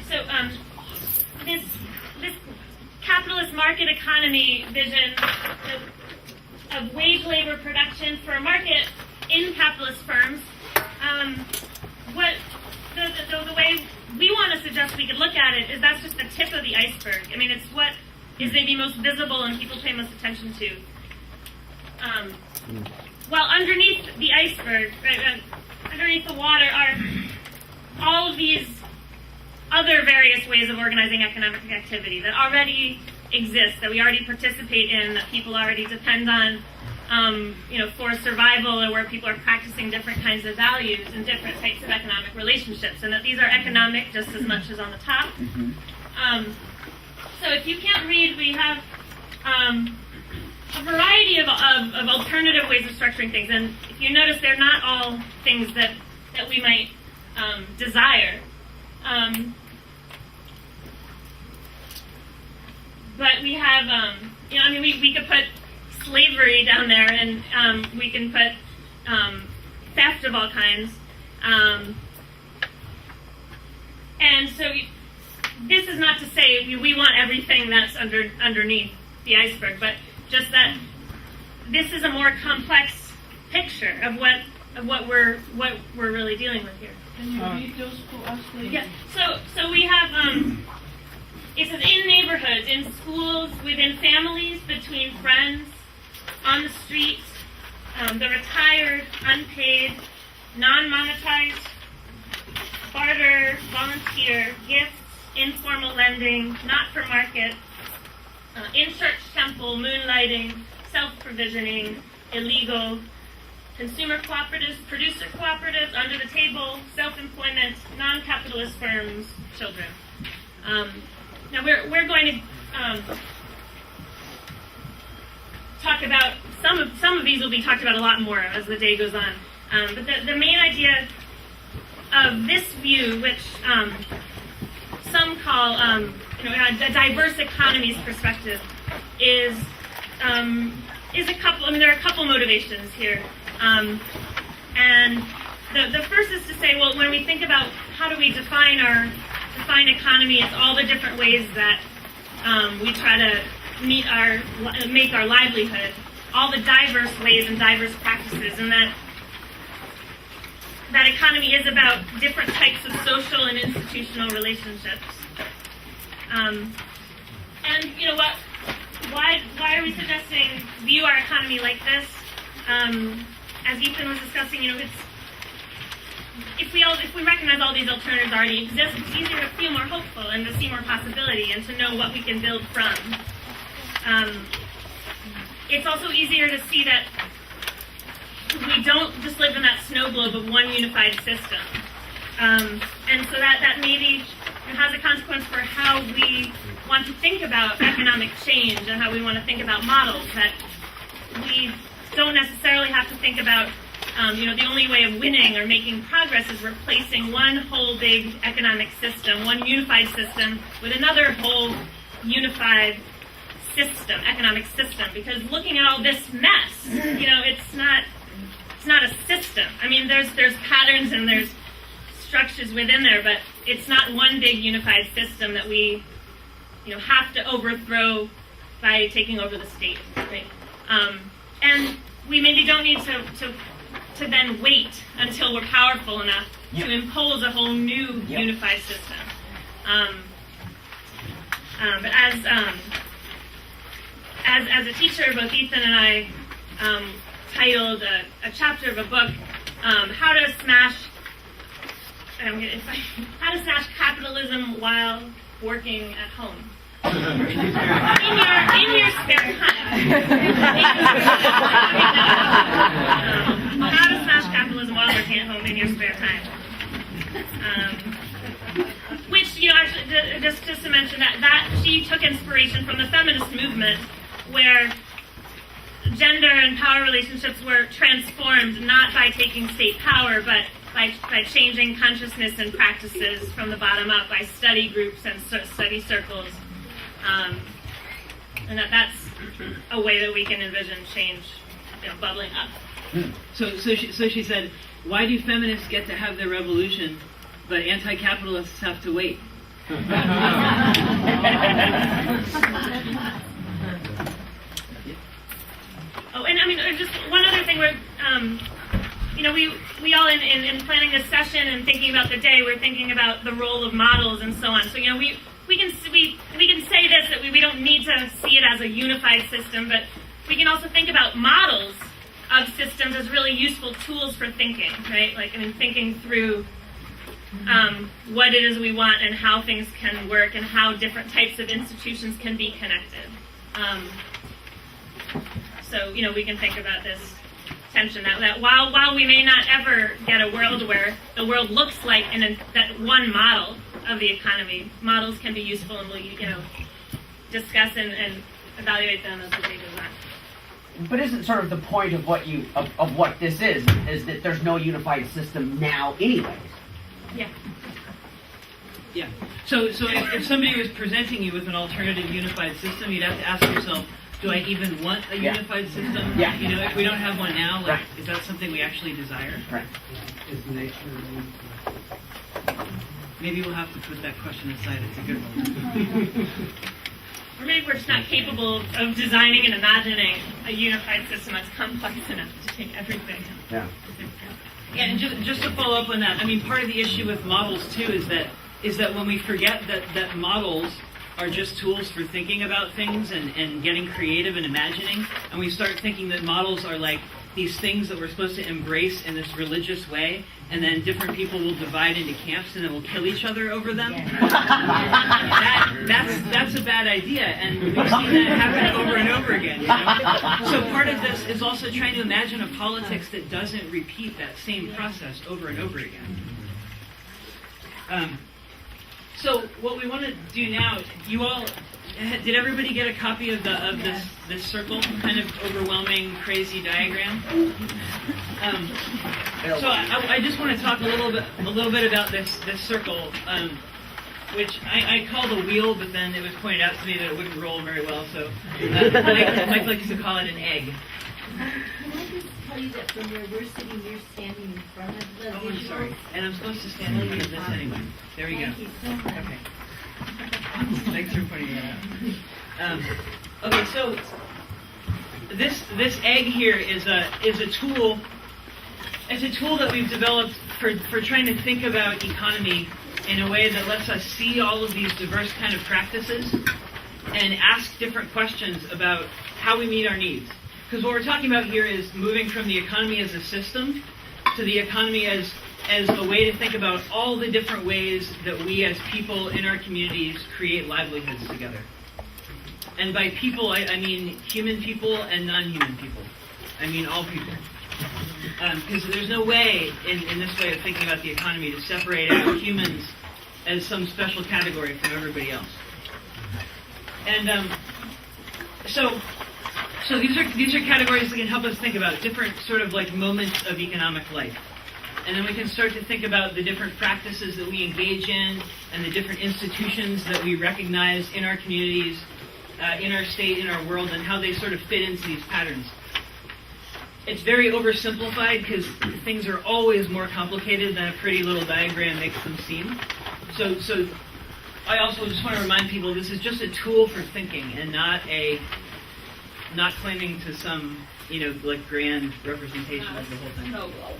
So this capitalist market economy vision of wage labor production for a market in capitalist firms, what the way we want to suggest we could look at it is that's just the tip of the iceberg. I mean, it's what is maybe most visible and people pay most attention to. While underneath the iceberg, right, underneath the water, are all of these other various ways of organizing economic activity that already exist, that we already participate in, that people already depend on, for survival, or where people are practicing different kinds of values and different types of economic relationships, and that these are economic just as much as on the top. So if you can't read, we have a variety of alternative ways of structuring things, and if you notice, they're not all things that we might desire. But we have, we could put slavery down there, and we can put theft of all kinds. And so this is not to say we want everything that's underneath the iceberg, but just that this is a more complex picture of what we're really dealing with here. Can you read those for us, please? Yeah. So we have it says in neighborhoods, in schools, within families, between friends, on the streets, the retired, unpaid, non-monetized, barter, volunteer, gifts, informal lending, not-for-market, in church, temple, moonlighting, self-provisioning, illegal, consumer cooperatives, producer cooperatives, under the table, self-employment, non-capitalist firms, children. Now we're going to talk about some of these will be talked about a lot more as the day goes on. But the main idea of this view, which some call a diverse economies perspective, is a couple. I mean, there are a couple motivations here, and the first is to say, well, when we think about how do we define economy, it's all the different ways that we try to make our livelihood, all the diverse ways and diverse practices, and that economy is about different types of social and institutional relationships. And what? Why are we suggesting view our economy like this? As Ethan was discussing, it's if we recognize all these alternatives already exist, it's easier to feel more hopeful and to see more possibility and to know what we can build from. It's also easier to see that we don't just live in that snow globe of one unified system. And so that maybe has a consequence for how we want to think about economic change and how we want to think about models, that we don't necessarily have to think about the only way of winning or making progress is replacing one whole big economic system, one unified system, with another whole unified system, economic system. Because looking at all this mess, it's not a system. I mean, there's patterns and there's structures within there, but it's not one big unified system that we, have to overthrow by taking over the state. Right? And we maybe don't need to then wait until we're powerful enough to impose a whole new unified system. But as a teacher, both Ethan and I titled a chapter of a book, "How to Smash Capitalism While Working at Home." In your spare time. How to smash capitalism while working at home in your spare time. Which, actually, just to mention that she took inspiration from the feminist movement, where gender and power relationships were transformed not by taking state power, but by changing consciousness and practices from the bottom up, by study groups and study circles. And that's a way that we can envision change, bubbling up. So she said, why do feminists get to have their revolution but anti-capitalists have to wait. Oh, and I mean, just one other thing where, you know, we all in planning this session and thinking about the day, we're thinking about the role of models and so on. So, you know, we can say this, that we don't need to see it as a unified system, but we can also think about models of systems as really useful tools for thinking, right? Like, I mean, thinking through what it is we want and how things can work and how different types of institutions can be connected. So, you know, we can think about this tension that while we may not ever get a world where the world looks like that one model of the economy, models can be useful, and we'll, you know, discuss and evaluate them as we design. But isn't sort of the point of what of what this is that there's no unified system now anyways? Yeah. Yeah. So if somebody was presenting you with an alternative unified system, you'd have to ask yourself, do I even want a unified system? Yeah. You know, if we don't have one now, like, Right. is that something we actually desire? Right. Is nature Maybe we'll have to put that question aside. It's a good one. Or maybe we're just not capable of designing and imagining a unified system that's complex enough to take everything. Yeah. Yeah, and just to follow up on that, I mean, part of the issue with models too is that when we forget that models are just tools for thinking about things and getting creative and imagining, and we start thinking that models are like these things that we're supposed to embrace in this religious way, and then different people will divide into camps and then we'll kill each other over them. That's a bad idea, and we've seen that happen over and over again. You know? So part of this is also trying to imagine a politics that doesn't repeat that same process over and over again. So what we want to do now, you all, did everybody get a copy of this circle, kind of overwhelming, crazy diagram? So I just want to talk a little bit about this circle, which I call the wheel, but then it was pointed out to me that it wouldn't roll very well, so Mike likes to call it an egg. Can I just tell you that from where we're sitting, you're standing in front of the Oh, I'm visual? sorry. And I'm supposed to stand in front of this anyway. There we go. Thank you so much. Okay. Thanks for pointing that out. Okay, so this egg here is a tool. It's a tool that we've developed for trying to think about economy in a way that lets us see all of these diverse kind of practices and ask different questions about how we meet our needs. Because what we're talking about here is moving from the economy as a system to the economy as a way to think about all the different ways that we as people in our communities create livelihoods together. And by people, I mean human people and non-human people. I mean all people. Because there's no way in this way of thinking about the economy to separate out humans as some special category from everybody else. And so these are categories that can help us think about different sort of like moments of economic life. And then we can start to think about the different practices that we engage in and the different institutions that we recognize in our communities, in our state, in our world, and how they sort of fit into these patterns. It's very oversimplified because things are always more complicated than a pretty little diagram makes them seem. So I also just want to remind people this is just a tool for thinking and not claiming to some, like grand representation of the whole thing. Snow globe.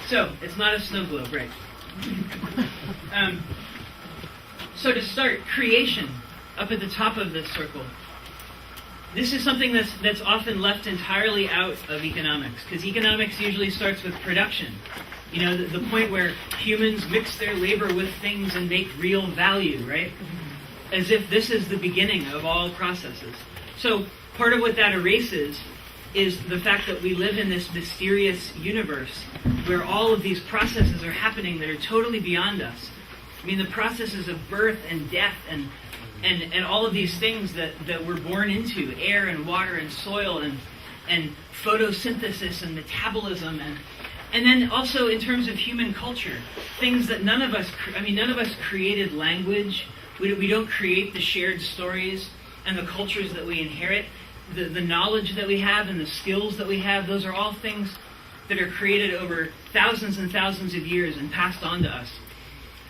So it's not a snow globe, right? So to start, creation up at the top of this circle. This is something that's often left entirely out of economics, because economics usually starts with production. The point where humans mix their labor with things and make real value, right? As if this is the beginning of all processes. So part of what that erases is the fact that we live in this mysterious universe where all of these processes are happening that are totally beyond us. I mean, the processes of birth and death and all of these things that we're born into, air and water and soil and photosynthesis and metabolism and then also in terms of human culture, things that none of us created language. We don't create the shared stories and the cultures that we inherit. The knowledge that we have and the skills that we have, those are all things that are created over thousands and thousands of years and passed on to us.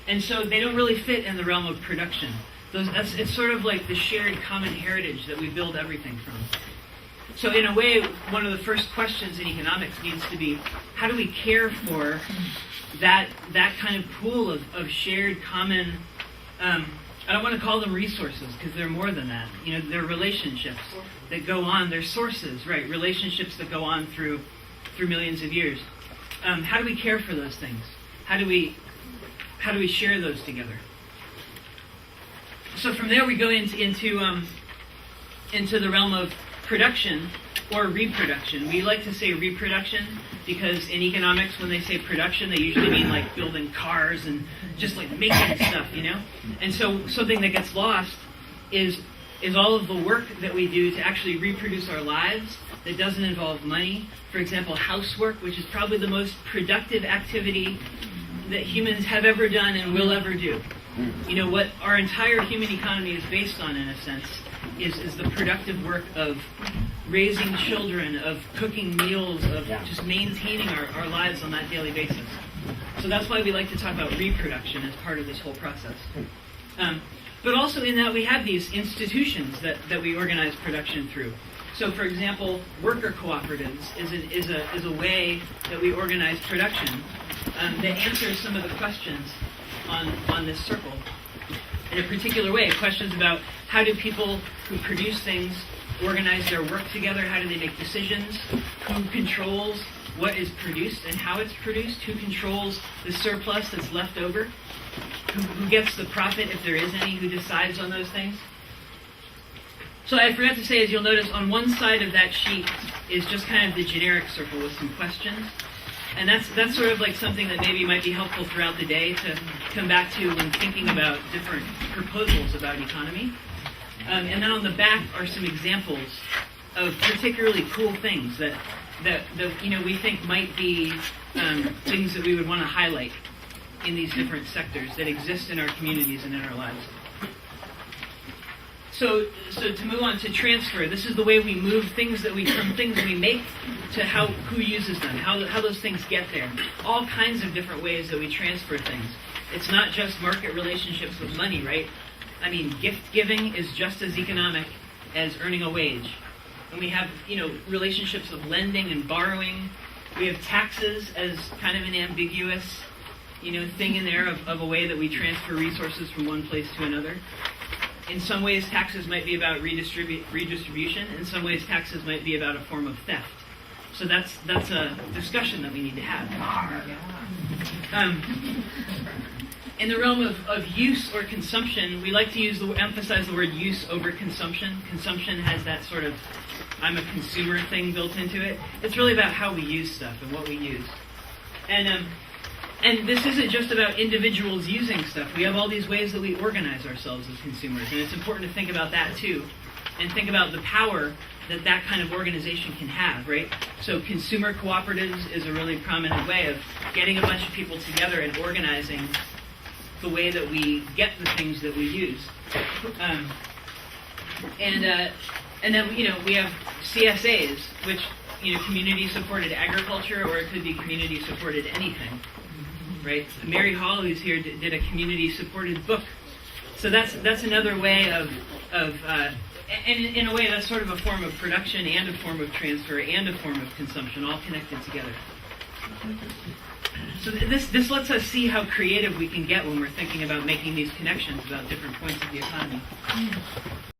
And so they don't really fit in the realm of production. It's sort of like the shared common heritage that we build everything from. So in a way, one of the first questions in economics needs to be, how do we care for that kind of pool of shared common, I don't want to call them resources because they're more than that. They're relationships that go on, they're sources, right? Relationships that go on through millions of years. How do we care for those things? How do we share those together? So from there we go into the realm of production or reproduction. We like to say reproduction because in economics, when they say production, they usually mean like building cars and just like making stuff, And so something that gets lost is all of the work that we do to actually reproduce our lives that doesn't involve money. For example, housework, which is probably the most productive activity that humans have ever done and will ever do. What our entire human economy is based on, in a sense, is the productive work of raising children, of cooking meals, of just maintaining our lives on that daily basis. So that's why we like to talk about reproduction as part of this whole process. But also in that we have these institutions that we organize production through. So for example, worker cooperatives is a way that we organize production that answers some of the questions on this circle in a particular way. Questions about how do people who produce things organize their work together? How do they make decisions? Who controls what is produced and how it's produced? Who controls the surplus that's left over? Who gets the profit, if there is any? Who decides on those things? So I forgot to say, as you'll notice, on one side of that sheet is just kind of the generic circle with some questions. And that's sort of like something that maybe might be helpful throughout the day to come back to when thinking about different proposals about economy. And then on the back are some examples of particularly cool things that we think might be things that we would want to highlight in these different sectors that exist in our communities and in our lives. So to move on to transfer, this is the way we move things from things we make to who uses them, how those things get there. All kinds of different ways that we transfer things. It's not just market relationships with money, right? I mean, gift giving is just as economic as earning a wage. And we have, relationships of lending and borrowing. We have taxes as kind of an ambiguous, thing in there of a way that we transfer resources from one place to another. In some ways, taxes might be about redistribution. In some ways, taxes might be about a form of theft. So that's a discussion that we need to have. In the realm of use or consumption, we like to emphasize the word use over consumption. Consumption has that sort of I'm a consumer thing built into it. It's really about how we use stuff and what we use. And this isn't just about individuals using stuff. We have all these ways that we organize ourselves as consumers, and it's important to think about that too, and think about the power that kind of organization can have, right? So consumer cooperatives is a really prominent way of getting a bunch of people together and organizing the way that we get the things that we use. And then we have CSAs, which community-supported agriculture, or it could be community-supported anything. Right? Mary Hall, who's here, did a community-supported book. So that's another way of and in a way that's sort of a form of production and a form of transfer and a form of consumption, all connected together. So this lets us see how creative we can get when we're thinking about making these connections about different points of the economy.